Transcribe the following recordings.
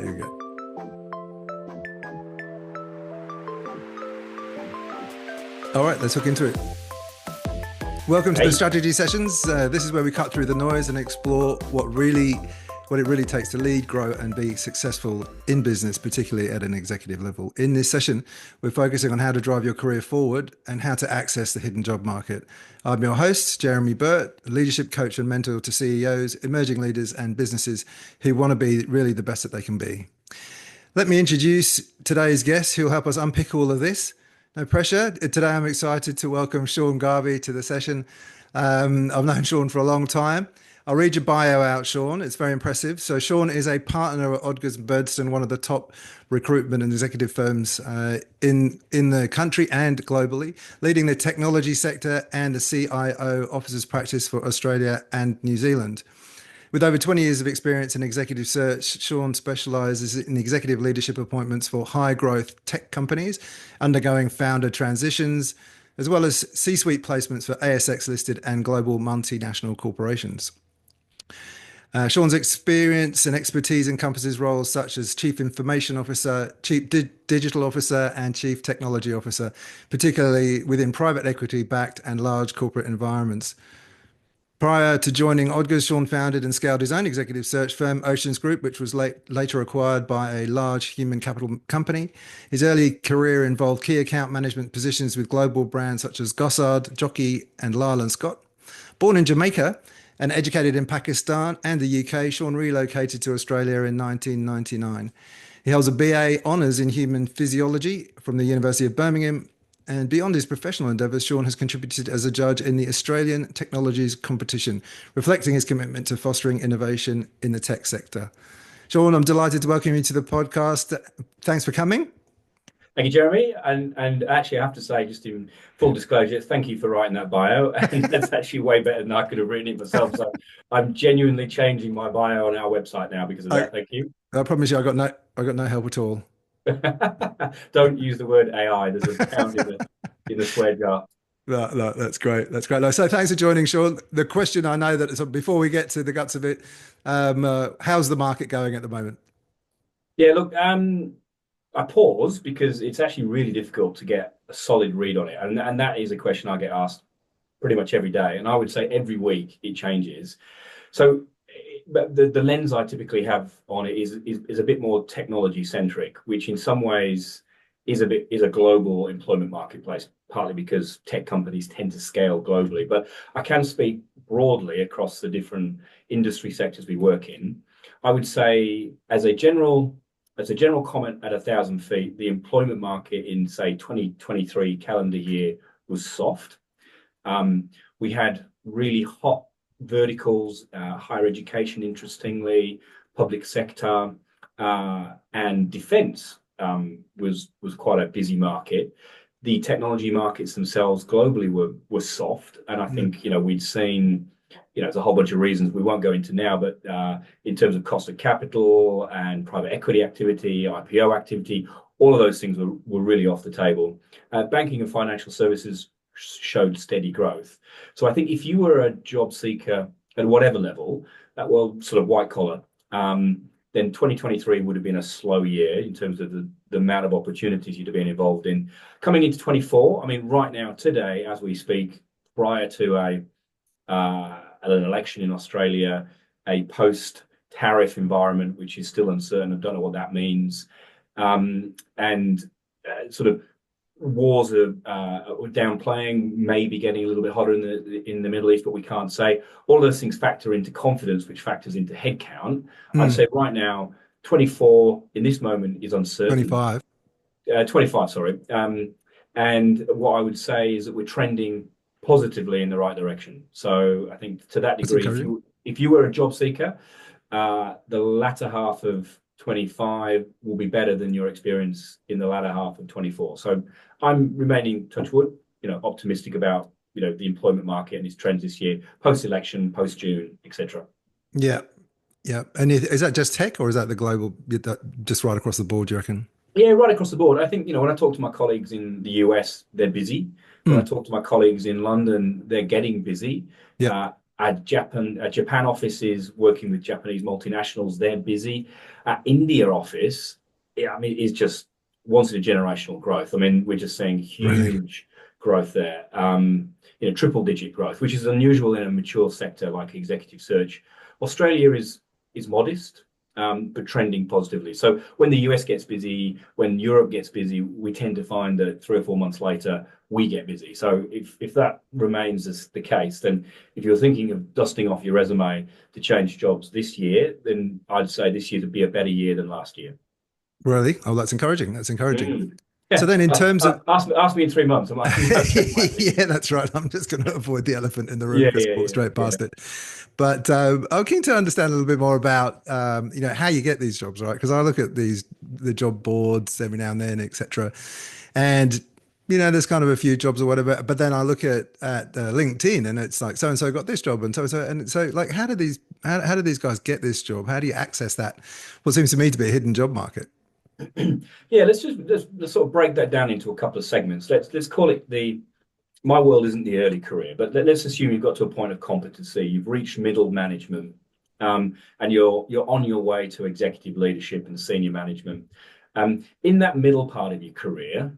There you go. All right, let's hook into it. Welcome to the Hey, strategy sessions. This is where we cut through the noise and explore what it really takes to lead, grow, and be successful in business, particularly at an executive level. In this session, we're focusing on how to drive your career forward and how to access the hidden job market. I'm your host, Jeremy Burt, leadership coach and mentor to CEOs, emerging leaders, and businesses who want to be really the best that they can be. Let me introduce today's guest who'll help us unpick all of this. No pressure. Today, I'm excited to welcome Sean Garvey to the session. I've known Sean for a long time. I'll read your bio out, Sean. It's very impressive. So, Sean is a partner at Odgers and Berndtson, one of the top recruitment and executive firms in the country and globally, leading the technology sector and the CIO officers practice for Australia and New Zealand. With over 20 years of experience in executive search, Sean specializes in executive leadership appointments for high growth tech companies undergoing founder transitions, as well as C-suite placements for ASX listed and global multinational corporations. Sean's experience and expertise encompasses roles such as Chief Information Officer, Chief Digital Officer, and Chief Technology Officer, particularly within private equity backed and large corporate environments. Prior to joining Odgers, Sean founded and scaled his own executive search firm, Oceans Group, which was later acquired by a large human capital company. His early career involved key account management positions with global brands such as Gossard, Jockey, and Lyle and Scott. Born in Jamaica and educated in Pakistan and the UK, Sean relocated to Australia in 1999. He holds a BA Honours in Human Physiology from the University of Birmingham. And beyond his professional endeavours, Sean has contributed as a judge in the Australian Technologies Competition, reflecting his commitment to fostering innovation in the tech sector. Sean, I'm delighted to welcome you to the podcast. Thanks for coming. thank you, Jeremy. And actually, I have to say, just in full disclosure, thank you for writing that bio. And that's actually way better than I could have written it myself. So I'm genuinely changing my bio on our website now because of I, that. Thank you. I promise you, I got no help at all. Don't use the word AI. There's a pound in the swear jar. No, that's great. That's great. No, so thanks for joining, Sean. The question I know that before we get to the guts of it, how's the market going at the moment? Yeah, look, I pause because it's actually really difficult to get a solid read on it. And that is a question I get asked pretty much every day. And I would say every week it changes. So but the lens I typically have on it is a bit more technology centric, which in some ways is a global employment marketplace, partly because tech companies tend to scale globally. But I can speak broadly across the different industry sectors we work in. I would say as a general comment at 1,000 feet, the employment market in say 2023 calendar year was soft. We had really hot verticals, higher education, interestingly, public sector, and defence was quite a busy market. The technology markets themselves globally were soft, and I think we'd seen there's a whole bunch of reasons we won't go into now, but in terms of cost of capital and private equity activity, IPO activity, all of those things were really off the table. Banking and financial services showed steady growth. So I think if you were a job seeker at whatever level, that were sort of white collar, then 2023 would have been a slow year in terms of the amount of opportunities you'd have been involved in. Coming into 24, I mean, right now, today, as we speak, prior to an election in Australia, a post-tariff environment, which is still uncertain, I don't know what that means, and sort of wars are downplaying, maybe getting a little bit hotter in the Middle East, but we can't say. All of those things factor into confidence, which factors into headcount. I'd say right now, 24 in this moment is uncertain. 25. 25, sorry. And what I would say is that we're trending positively in the right direction. So I think to that degree, if you were a job seeker, the latter half of 25 will be better than your experience in the latter half of 24. So I'm remaining, touch wood, optimistic about the employment market and its trends this year, post-election, post-June, etc. Yeah, yeah. And is that just tech, or is that the global, just right across the board, do you reckon? Yeah, right across the board. I think, when I talk to my colleagues in the US, they're busy. When I talk to my colleagues in London, they're getting busy. Yeah. Japan office is working with Japanese multinationals. They're busy. Our India office, yeah, I mean, is just once in a generational growth. I mean, we're just seeing Really? huge growth there. Triple digit growth, which is unusual in a mature sector like executive search. Australia is modest, but trending positively. So when the US gets busy, when Europe gets busy, we tend to find that 3 or 4 months later we get busy. So if that remains as the case, then if you're thinking of dusting off your resume to change jobs this year, then I'd say this year to be a better year than last year. Really? Oh, that's encouraging. That's encouraging. Mm. So Yeah, then in terms of ask me in 3 months. I might change my opinion. yeah, that's right. I'm just going to avoid the elephant in the room Yeah, because yeah, I walked yeah, straight yeah. past it. But I'm keen to understand a little bit more about how you get these jobs, right? Because I look at the job boards every now and then, etc. And there's kind of a few jobs or whatever. But then I look at LinkedIn, and it's like so and so got this job, and so, and so like how do these guys get this job? How do you access that? What seems to me to be a hidden job market? Yeah, let's sort of break that down into a couple of segments. Let's call it the my world isn't the early career, but let's assume you've got to a point of competency, you've reached middle management, and you're on your way to executive leadership and senior management. In that middle part of your career,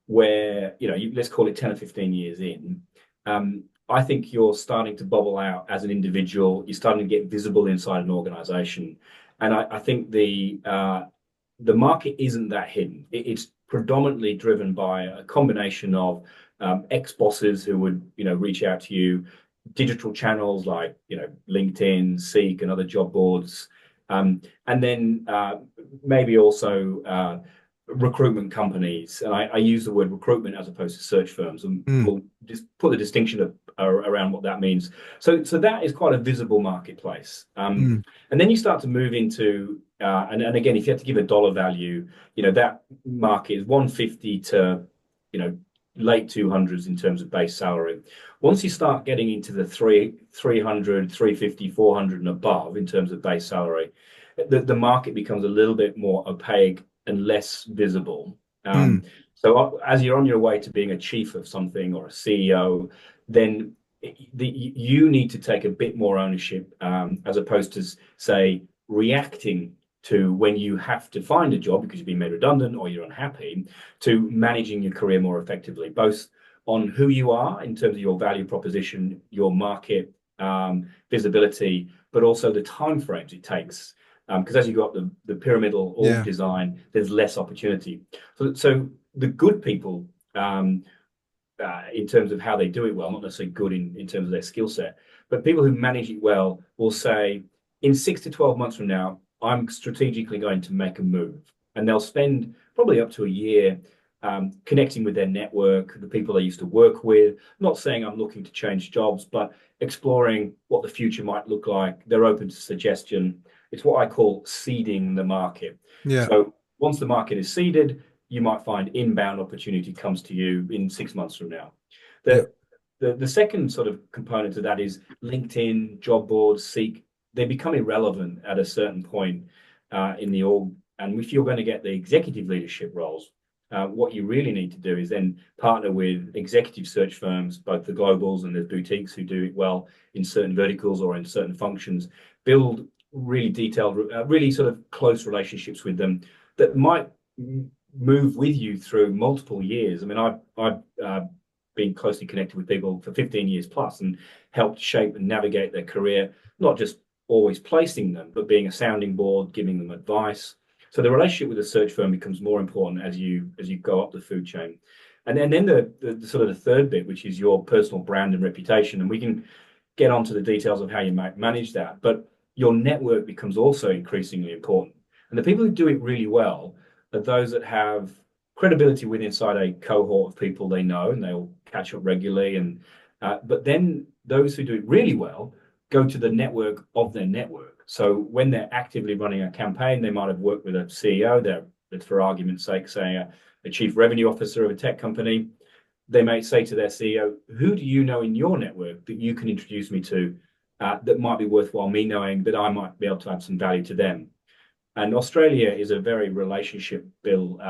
where let's call it 10 or 15 years in, I think you're starting to bubble out as an individual. You're starting to get visible inside an organization, and I think the market isn't that hidden. It's predominantly driven by a combination of ex-bosses who would reach out to you, digital channels like LinkedIn, Seek, and other job boards, and then maybe also recruitment companies. And I use the word recruitment as opposed to search firms, and Mm, we'll just put the distinction around what that means. So that is quite a visible marketplace. mm, And then you start to move into and again, if you had to give a dollar value, that market is 150 to late 200s in terms of base salary. Once you start getting into the 300, 350, 400 and above in terms of base salary, the market becomes a little bit more opaque and less visible. mm. So as you're on your way to being a chief of something or a CEO, then you need to take a bit more ownership, as opposed to, say, reacting to when you have to find a job because you've been made redundant or you're unhappy, to managing your career more effectively, both on who you are in terms of your value proposition, your market visibility, but also the timeframes it takes. Because as you got the pyramidal org Yeah. design, there's less opportunity. So the good people, in terms of how they do it well, not necessarily good in terms of their skill set, but people who manage it well will say, in 6 to 12 months from now, I'm strategically going to make a move. And they'll spend probably up to a year connecting with their network, the people they used to work with, not saying I'm looking to change jobs, but exploring what the future might look like. They're open to suggestion. It's what I call seeding the market. Yeah. So once the market is seeded, you might find inbound opportunity comes to you in 6 months from now. Yeah. The second sort of component of that is LinkedIn, job boards, Seek. They become irrelevant at a certain point in the org. And if you're going to get the executive leadership roles, what you really need to do is then partner with executive search firms, both the globals and the boutiques who do it well in certain verticals or in certain functions, build really detailed, really sort of close relationships with them that might move with you through multiple years. I mean, I've been closely connected with people for 15 years plus and helped shape and navigate their career, not just always placing them, but being a sounding board, giving them advice. So the relationship with the search firm becomes more important as you go up the food chain. And then the sort of the third bit, which is your personal brand and reputation. And we can get onto the details of how you might manage that. But your network becomes also increasingly important. And the people who do it really well are those that have credibility within inside a cohort of people they know, and they'll catch up regularly. And but then those who do it really well go to the network of their network. So when they're actively running a campaign, they might have worked with a CEO. They're, for argument's sake, say a chief revenue officer of a tech company. They may say to their CEO, "Who do you know in your network that you can introduce me to that might be worthwhile me knowing, that I might be able to add some value to them?" And Australia is a very relationship build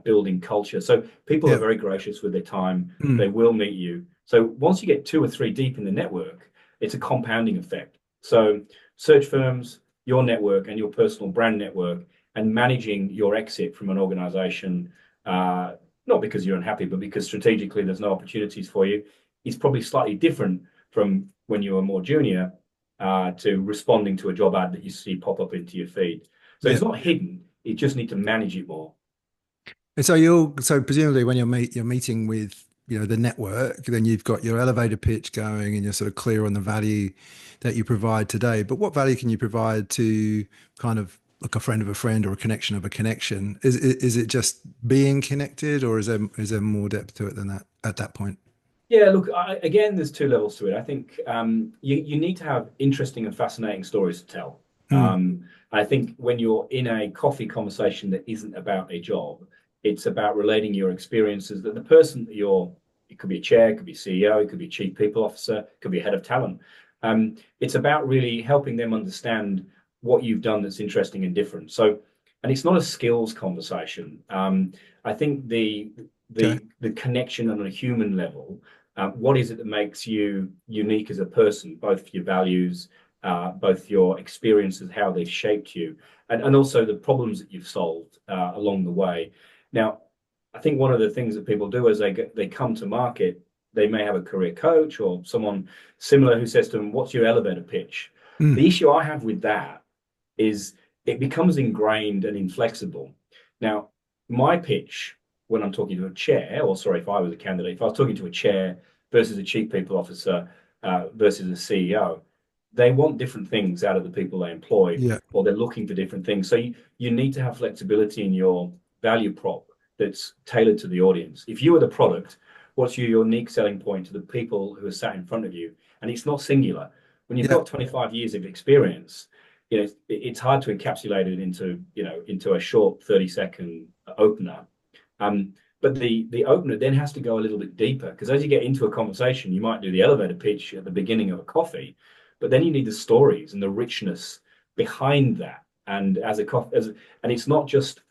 building culture. So people are Yeah. very gracious with their time. Mm. They will meet you. So once you get 2 or 3 deep in the network, it's a compounding effect. So search firms, your network, and your personal brand network, and managing your exit from an organization, not because you're unhappy, but because strategically there's no opportunities for you, is probably slightly different from when you were more junior to responding to a job ad that you see pop up into your feed. So Yeah. it's not hidden. You just need to manage it more. And so so presumably when you're meeting with, the network, then you've got your elevator pitch going and you're sort of clear on the value that you provide today. But what value can you provide to kind of like a friend of a friend or a connection of a connection? Is it just being connected, or is there more depth to it than that at that point? Yeah, look, again, there's 2 levels to it. I think you need to have interesting and fascinating stories to tell. Mm. I think when you're in a coffee conversation that isn't about a job, it's about relating your experiences that the person that it could be a chair, it could be CEO, it could be chief people officer, it could be a head of talent. It's about really helping them understand what you've done that's interesting and different. So, and it's not a skills conversation. I think Okay. the connection on a human level. What is it that makes you unique as a person, both your values, both your experiences, how they've shaped you, and also the problems that you've solved along the way. Now, I think one of the things that people do as they come to market, they may have a career coach or someone similar who says to them, "What's your elevator pitch?" Mm. The issue I have with that is it becomes ingrained and inflexible. Now, my pitch when I'm talking to a chair, or sorry, if I was a candidate, if I was talking to a chair versus a chief people officer versus a CEO, they want different things out of the people they employ, Yeah. or they're looking for different things. So you need to have flexibility in your value prop that's tailored to the audience. If you are the product, what's your unique selling point to the people who are sat in front of you? And it's not singular. When you've Yeah. got 25 years of experience, it's hard to encapsulate it into a short 30-second opener. Um, but the opener then has to go a little bit deeper, because as you get into a conversation, you might do the elevator pitch at the beginning of a coffee, but then you need the stories and the richness behind that. And and it's not just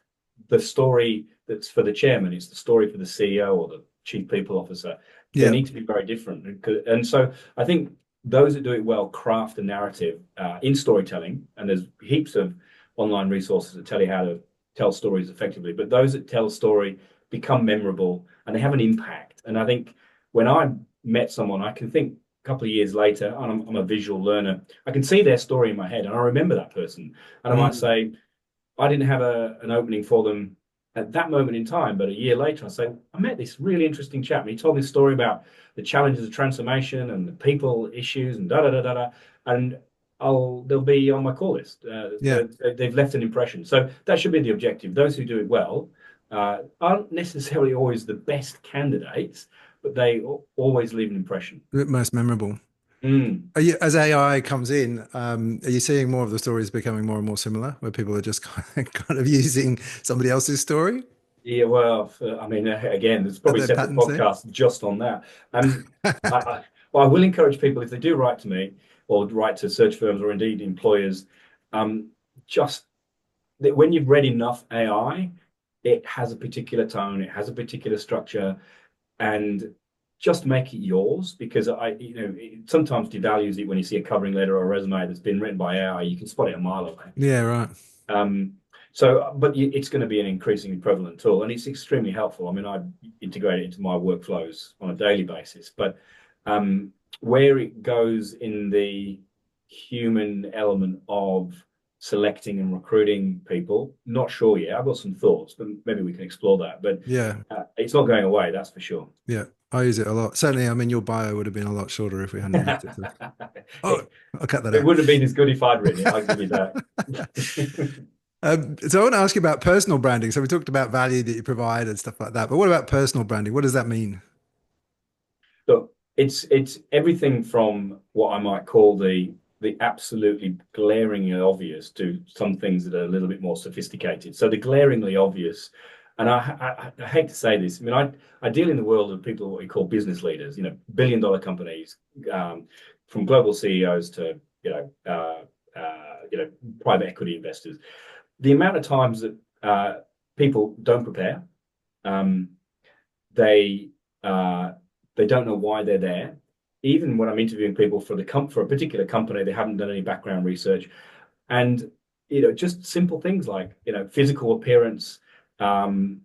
the story that's for the chairman; it's the story for the CEO or the chief people officer. They Yeah. need to be very different. And so I think those that do it well craft a narrative in storytelling, and there's heaps of online resources that tell you how to tell stories effectively. But those that tell a story become memorable and they have an impact. And I think when I met someone, I can think a couple of years later, and I'm a visual learner, I can see their story in my head and I remember that person. And I might Mm. say, I didn't have an opening for them at that moment in time, but a year later, I say, I met this really interesting chap. And he told me a story about the challenges of transformation and the people issues and da da da da da. And they'll be on my call list. Yeah. They've left an impression. So that should be the objective. Those who do it well aren't necessarily always the best candidates, but they always leave an impression. Most memorable. Mm. As AI comes in, are you seeing more of the stories becoming more and more similar, where people are just kind of using somebody else's story? Yeah, well, I mean, again, there's Are probably there separate patterns there? podcasts just on that. Well, I will encourage people if they do write to me or write to search firms or indeed employers, um, just that when you've read enough AI, it has a particular tone, it has a particular structure, and just make it yours, because it sometimes devalues it when you see a covering letter or a resume that's been written by AI. You can spot it a mile away. Yeah, right. Um, but it's going to be an increasingly prevalent tool, and it's extremely helpful. I mean, I integrate it into my workflows on a daily basis. But where it goes in the human element of selecting and recruiting people, not sure yet. I've got some thoughts, but maybe we can explore that. But Yeah, it's not going away, that's for sure. yeah. I use it a lot. Certainly, I mean, your bio would have been a lot shorter if we hadn't used it. Oh, It I'll cut that out. wouldn't have been as good if I'd written it, I'll give you that. So I want to ask you about personal branding. So we talked about value that you provide and stuff like that, but what about personal branding? What does that mean? Look, it's everything from what I might call the absolutely glaringly obvious to some things that are a little bit more sophisticated. So the glaringly obvious, and I hate to say this, I mean, I deal in the world of people what we call business leaders, billion-dollar companies, from global CEOs to private equity investors. The amount of times that people don't prepare, Um, they they don't know why they're there. Even when I'm interviewing people for for a particular company, they haven't done any background research, and just simple things like physical appearance. Um,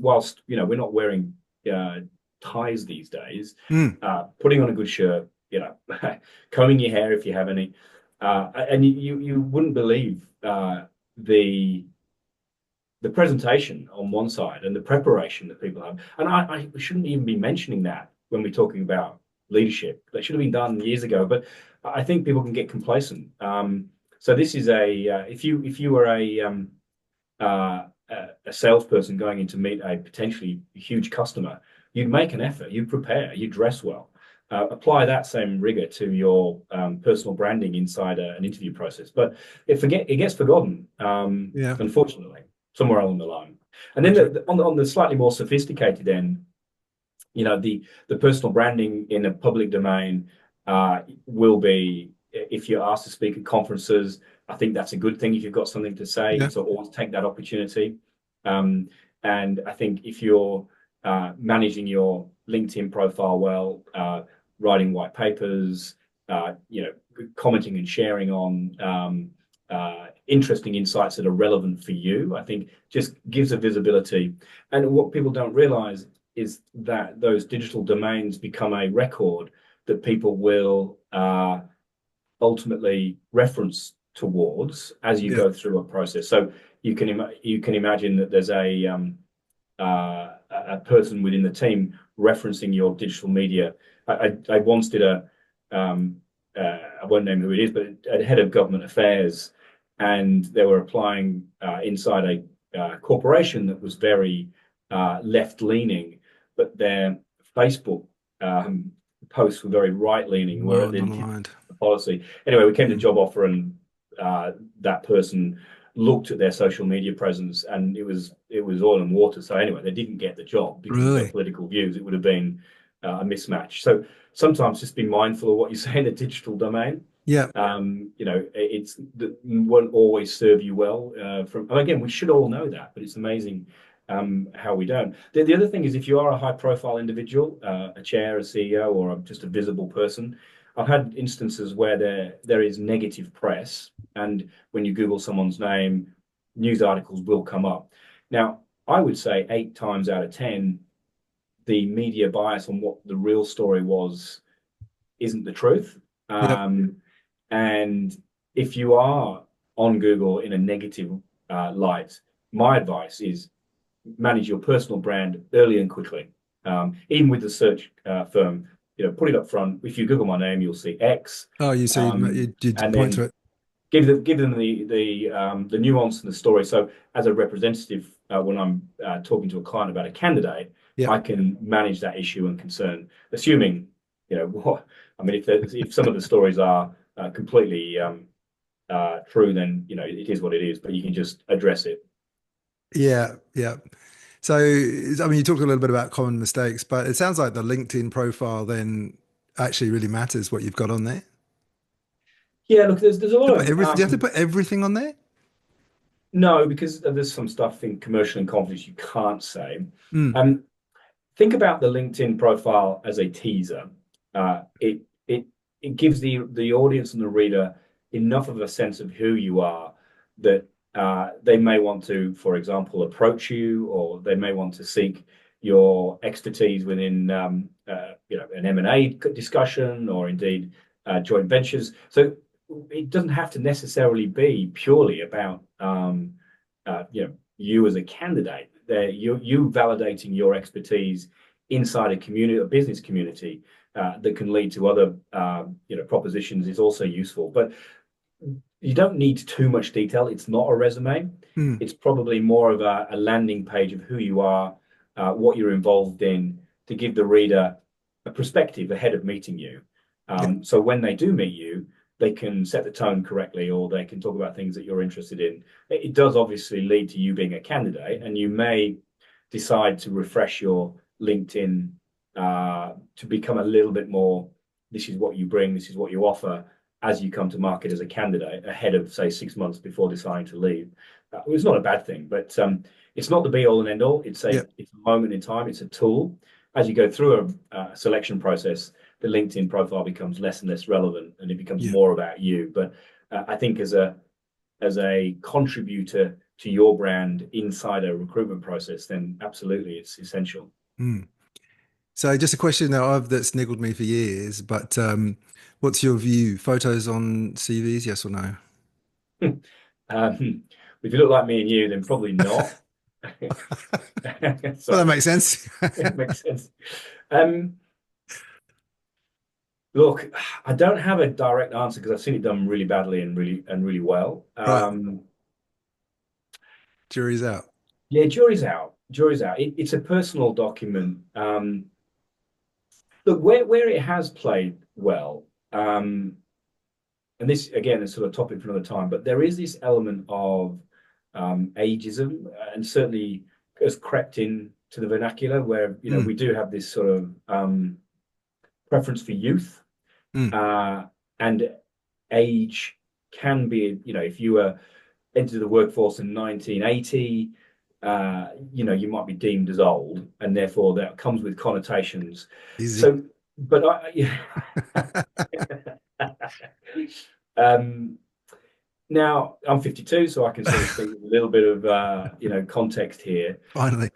whilst we're not wearing uh, ties these days, Mm. putting on a good shirt, combing your hair if you have any, and you wouldn't believe the presentation on one side and the preparation that people have. And I shouldn't even be mentioning that when we're talking about leadership. That should have been done years ago. But I think people can get complacent. So this is if you were uh, a salesperson going in to meet a potentially huge customer, you'd make an effort, you'd prepare, you'd dress well. Apply that same rigor to your personal branding inside an interview process. But it gets forgotten, Yeah. unfortunately, somewhere along the line. And then Gotcha. on the slightly more sophisticated end, the personal branding in a public domain will be, if you're asked to speak at conferences, I think that's a good thing if you've got something to say. Yeah. So always take that opportunity. Um, and I think if you're managing your LinkedIn profile well, writing white papers, commenting and sharing on interesting insights that are relevant for you, I think just gives a visibility. And what people don't realize is that those digital domains become a record that people will ultimately reference towards as you Yeah. go through a process. So you can imagine that there's a person within the team referencing your digital media. I once did I won't name who it is, but a head of government affairs, and they were applying inside a corporation that was very left leaning, but their Facebook posts were very right leaning, where Well, they not did aligned. the policy. Anyway, we came to Mm. job offer, and that person looked at their social media presence, and it was oil and water. So anyway, they didn't get the job because of their Really? political views. It would have been a mismatch. So sometimes just be mindful of what you say in the digital domain. Yeah. It's that won't always serve you well. And again, we should all know that, but it's amazing how we don't. The other thing is, if you are a high-profile individual, a chair, a CEO, or just a visible person, I've had instances where there is negative press, and when you Google someone's name, news articles will come up. Now, I would say 8 times out of 10, the media bias on what the real story was isn't the truth. Yep. And if you are on Google in a negative light, my advice is manage your personal brand early and quickly. Even with the search firm, put it up front. If you Google my name, you'll see X, Oh, you see, you and point to then it. give them the nuance and the story. So as a representative, when I'm talking to a client about a candidate, Yep. I can manage that issue and concern, assuming what I mean. If some of the stories are completely true, then it is what it is. But you can just address it. Yeah. Yeah. So, I mean, you talked a little bit about common mistakes, but it sounds like the LinkedIn profile then actually really matters what you've got on there. Yeah, look, there's a To lot put of everything, do you have to put everything on there? no, because there's some stuff in commercial and confidence you can't say. Mm. Um, think about the LinkedIn profile as a teaser. It gives the audience and the reader enough of a sense of who you are that they may want to, for example, approach you, or they may want to seek your expertise within an M&A discussion, or indeed joint ventures. So it doesn't have to necessarily be purely about you as a candidate. You validating your expertise inside a community, a business community, that can lead to other propositions is also useful. But you don't need too much detail. It's not a resume. Mm. It's probably more of a landing page of who you are, what you're involved in, to give the reader a perspective ahead of meeting you. Yeah. So when they do meet you, they can set the tone correctly, or they can talk about things that you're interested in. It does obviously lead to you being a candidate, and you may decide to refresh your LinkedIn to become a little bit more. This is what you bring. This is what you offer. as you come to market as a candidate ahead of, say, 6 months before deciding to leave. It's not a bad thing, but it's not the be all and end all. It's Yeah. a moment in time. It's a tool. As you go through a selection process, the LinkedIn profile becomes less and less relevant, and it becomes Yeah. more about you. But I think as a contributor to your brand inside a recruitment process, then absolutely it's essential. Mm. So just a question that's niggled me for years, but what's your view? Photos on CVs, yes or no? If you look like me and you, then probably not. Well, that So makes sense. it makes sense. Um, Look, I don't have a direct answer because I've seen it done really badly and really well. Right. Jury's out. Yeah, jury's out. Jury's out. It's a personal document. Look, where it has played well, and this again is sort of a topic for another time, but there is this element of ageism, and certainly has crept in to the vernacular where Mm. we do have this sort of preference for youth, Mm. uh, and age can be, if you were entered the workforce in 1980, you might be deemed as old, and therefore that comes with connotations. Easy. So, but yeah. um, Now I'm 52, so I can sort of speak with a little bit of context here. Finally.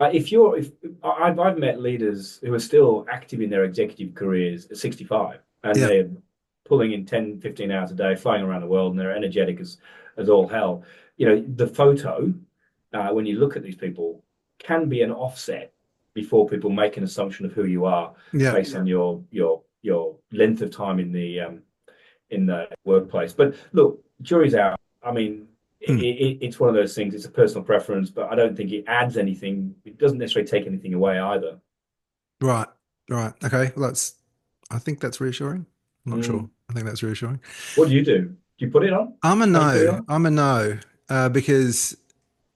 If I've met leaders who are still active in their executive careers at 65, and Yeah. they're pulling in 10, 15 hours a day, flying around the world, and they're energetic as all hell. The photo, when you look at these people, can be an offset before people make an assumption of who you are Yeah. based on your length of time in the workplace. But look, jury's out. I mean, Mm. it's one of those things. It's a personal preference, but I don't think it adds anything. It doesn't necessarily take anything away either. Right. Right. Okay. Well, I think that's reassuring. I'm not sure. Mm. I think that's reassuring. What do you do? Do you put it on? I'm a How do you put it no. on? I'm a no because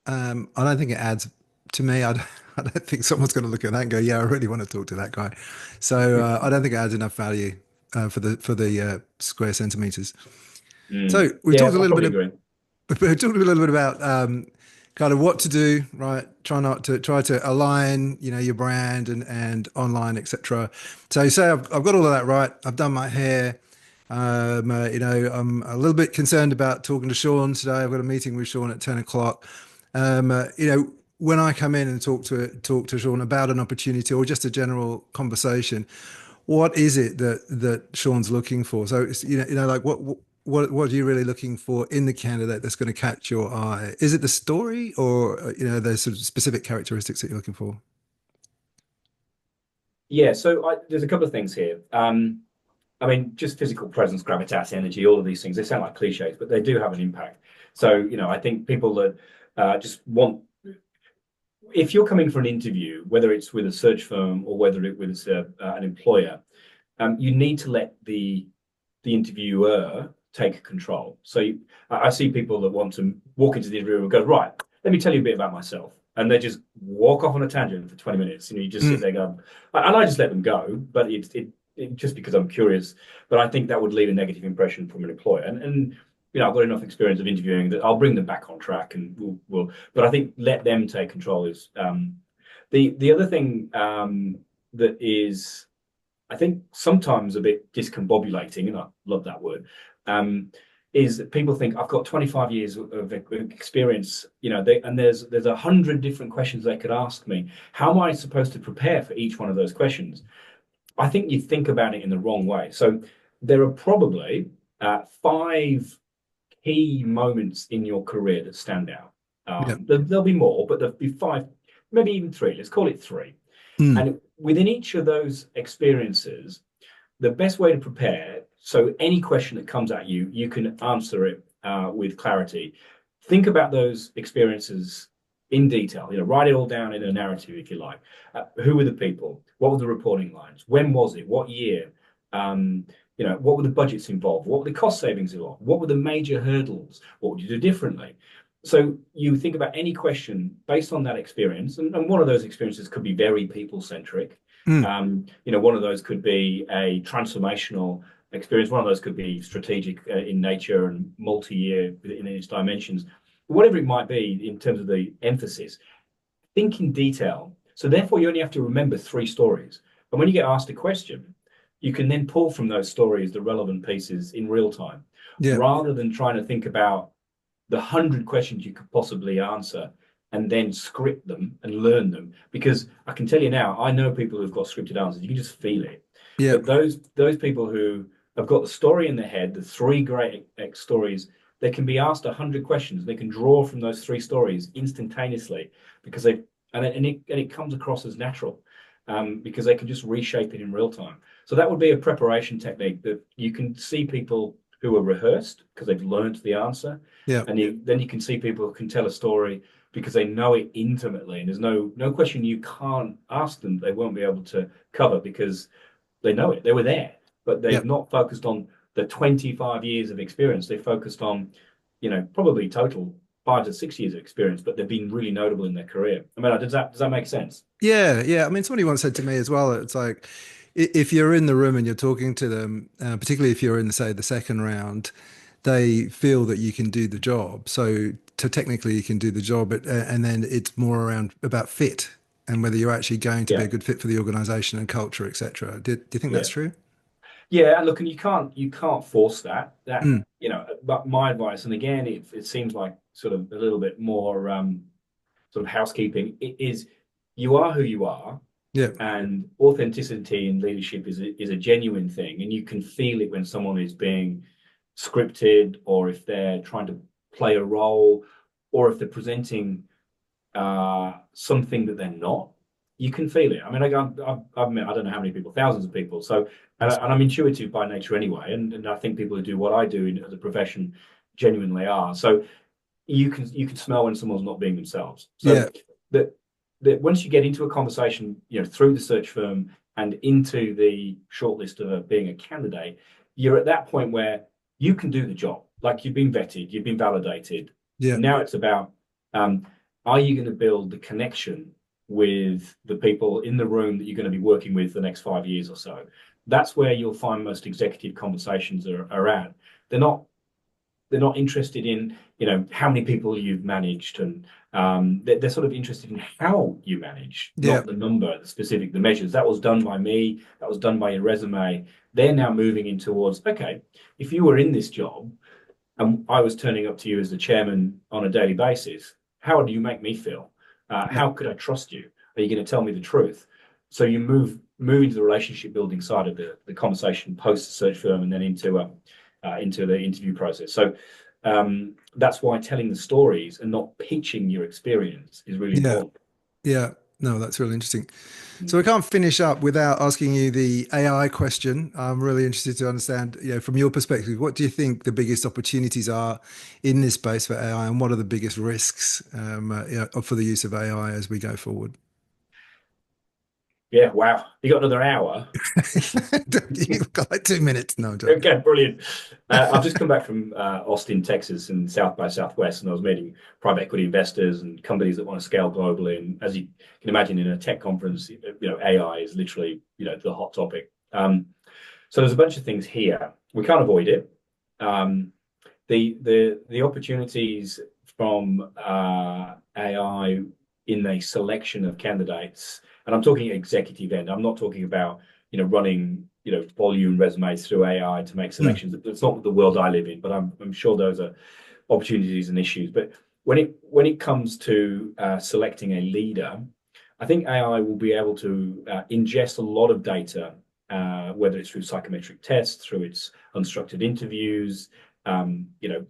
I don't think it adds to me. I don't think someone's going to look at that and go, "Yeah, I really want to talk to that guy." So I don't think it adds enough value for the square centimeters. So we've Yeah, talked a I little probably bit. agree. We talked a little bit about kind of what to do, right? Try to align, your brand and online, etc. So you say I've got all of that right. I've done my hair. I'm a little bit concerned about talking to Sean today. I've got a meeting with Sean at 10 o'clock. When I come in and talk to Sean about an opportunity or just a general conversation, what is it that Sean's looking for? So it's, like what are you really looking for in the candidate that's going to catch your eye? Is it the story or there's sort of specific characteristics that you're looking for? Yeah, so there's a couple of things here. I mean, just physical presence, gravitas, energy, all of these things, they sound like cliches, but they do have an impact. So, I think people that just want, if you're coming for an interview, whether it's with a search firm or whether it was an employer, you need to let the interviewer take control. So I see people that want to walk into the interview and go, right, let me tell you a bit about myself. And they just walk off on a tangent for 20 minutes. You just sit Mm. there going, and I just let them go, but it just because I'm curious. But I think that would leave a negative impression from an employer. And I've got enough experience of interviewing that I'll bring them back on track and but I think let them take control is the other thing that is I think sometimes a bit discombobulating, and I love that word, is that people think I've got 25 years of experience, and there's 100 different questions they could ask me. How am I supposed to prepare for each one of those questions? I think you think about it in the wrong way. So there are probably five key moments in your career that stand out. Yeah. There'll be more, but there'll be five, maybe even three. Let's call it three. Mm. And within each of those experiences, the best way to prepare, so any question that comes at you, you can answer it with clarity. Think about those experiences in detail. Write it all down in a narrative, if you like. Who were the people? What were the reporting lines? When was it? What year? What were the budgets involved? What were the cost savings involved? What were the major hurdles? What would you do differently? So you think about any question based on that experience, and one of those experiences could be very people-centric. Mm. One of those could be a transformational experience. One of those could be strategic in nature and multi-year in its dimensions. Whatever it might be in terms of the emphasis, think in detail. So therefore, you only have to remember 3 stories. And when you get asked a question, you can then pull from those stories the relevant pieces in real time, Yeah. rather than trying to think about the 100 questions you could possibly answer and then script them and learn them. Because I can tell you now, I know people who've got scripted answers. You can just feel it. Yeah. But those people who have got the story in their head, the 3 great stories, they can be asked 100 questions. They can draw from those 3 stories instantaneously because it comes across as natural, because they can just reshape it in real time. So that would be a preparation technique that you can see people who are rehearsed because they've learned the answer, Yeah. and then you can see people who can tell a story because they know it intimately, and there's no question you can't ask them they won't be able to cover because they know it. They were there, but Yeah. they've not focused on the 25 years of experience. They focused on, probably total 5 to 6 years of experience, but they've been really notable in their career. I mean, does that make sense? Yeah, yeah. I mean, somebody once said to me as well, it's like if you're in the room and you're talking to them, particularly if you're in, say, the second round, they feel that you can do the job. So technically you can do the job, and then it's more around about fit and whether you're actually going to be Yeah, a good fit for the organization and culture, etc. Do you think that's yeah, true? yeah. And look, and you can't force that. Mm, But my advice, and again, it seems like sort of a little bit more sort of housekeeping. It is you are who you are, yeah, and authenticity in leadership is a genuine thing, and you can feel it when someone is being scripted, or if they're trying to play a role, or if they're presenting something that they're not. You can feel it. I mean, I've met I don't know how many people, thousands of people. So, yes, and I'm intuitive by nature anyway, and I think people who do what I do as a profession genuinely are. So you can smell when someone's not being themselves. So yeah, that that once you get into a conversation, through the search firm and into the shortlist of being a candidate, you're at that point where you can do the job. Like, you've been vetted, you've been validated. yeah, Now it's about, um, are you going to build the connection with the people in the room that you're going to be working with the next 5 years or so? That's where you'll find most executive conversations are at. They're not they're not interested in how many people you've managed, and they're sort of interested in how you manage, yeah, not the number, the measures. That was done by me, that was done by your resume. They're now moving in towards, okay, if you were in this job and I was turning up to you as the chairman on a daily basis, how do you make me feel? yeah, How could I trust you? Are you going to tell me the truth? So you move into the relationship building side of the conversation post the search firm, and then into the interview process. So that's why telling the stories and not pitching your experience is really yeah, important. yeah. No, that's really interesting. So Mm. we can't finish up without asking you the AI question. I'm really interested to understand, from your perspective, what do you think the biggest opportunities are in this space for AI, and what are the biggest risks for the use of AI as we go forward? Yeah, wow. You got another hour? You've got like 2 minutes. No, I'm joking. Okay, brilliant. I've just come back from Austin, Texas, and South by Southwest, and I was meeting private equity investors and companies that want to scale globally. And as you can imagine, in a tech conference, AI is literally, the hot topic. So there's a bunch of things here. We can't avoid it. Um, the opportunities from AI in the selection of candidates, and I'm talking executive end. I'm not talking about running volume resumes through AI to make Mm, selections. That's not the world I live in, but I'm sure those are opportunities and issues. But when it comes to selecting a leader, I think AI will be able to ingest a lot of data, whether it's through psychometric tests, through its unstructured interviews,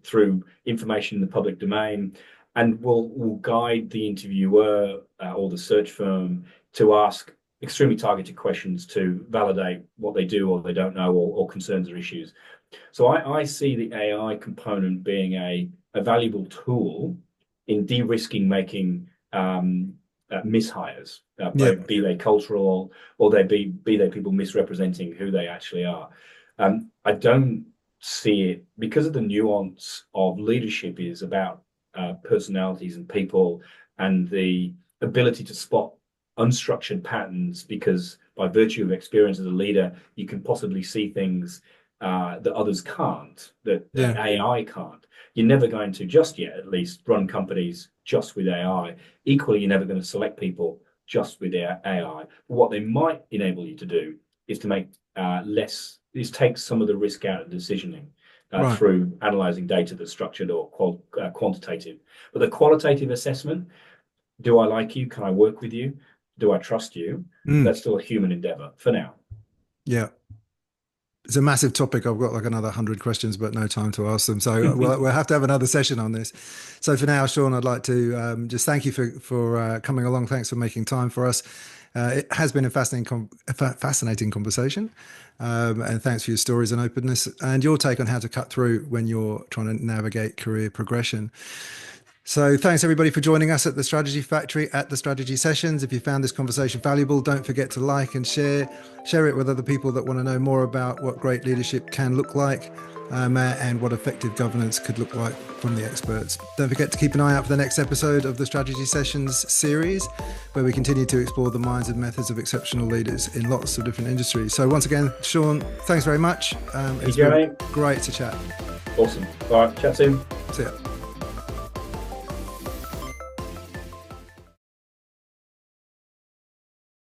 through information in the public domain, and will guide the interviewer or the search firm to ask extremely targeted questions to validate what they do or they don't know, or concerns or issues. So I see the AI component being a valuable tool in de-risking making mishires, yeah, be they cultural, or be they people misrepresenting who they actually are. I don't see it, because of the nuance of leadership is about personalities and people, and the ability to spot unstructured patterns, because by virtue of experience as a leader, you can possibly see things that others can't, that Yeah. AI can't. You're never going to, just yet at least, run companies just with AI. Equally, you're never going to select people just with their AI. But what they might enable you to do is to make take some of the risk out of decisioning Right. through analyzing data that's structured or quantitative. But the qualitative assessment, do I like you? Can I work with you? Do I trust you? That's still a human endeavor for now. Yeah. It's a massive topic. I've got like another 100 questions, but no time to ask them. So we'll have to have another session on this. So for now, Sean, I'd like to just thank you for coming along. Thanks for making time for us. It has been a fascinating conversation. And thanks for your stories and openness and your take on how to cut through when you're trying to navigate career progression. So thanks everybody for joining us at the Strategy Factory at the Strategy Sessions. If you found this conversation valuable, don't forget to like and share it with other people that want to know more about what great leadership can look like and what effective governance could look like from the experts. Don't forget to keep an eye out for the next episode of the Strategy Sessions series, where we continue to explore the minds and methods of exceptional leaders in lots of different industries. So once again, Sean, thanks very much. It's been great to chat. Awesome. All right, chat soon. See ya.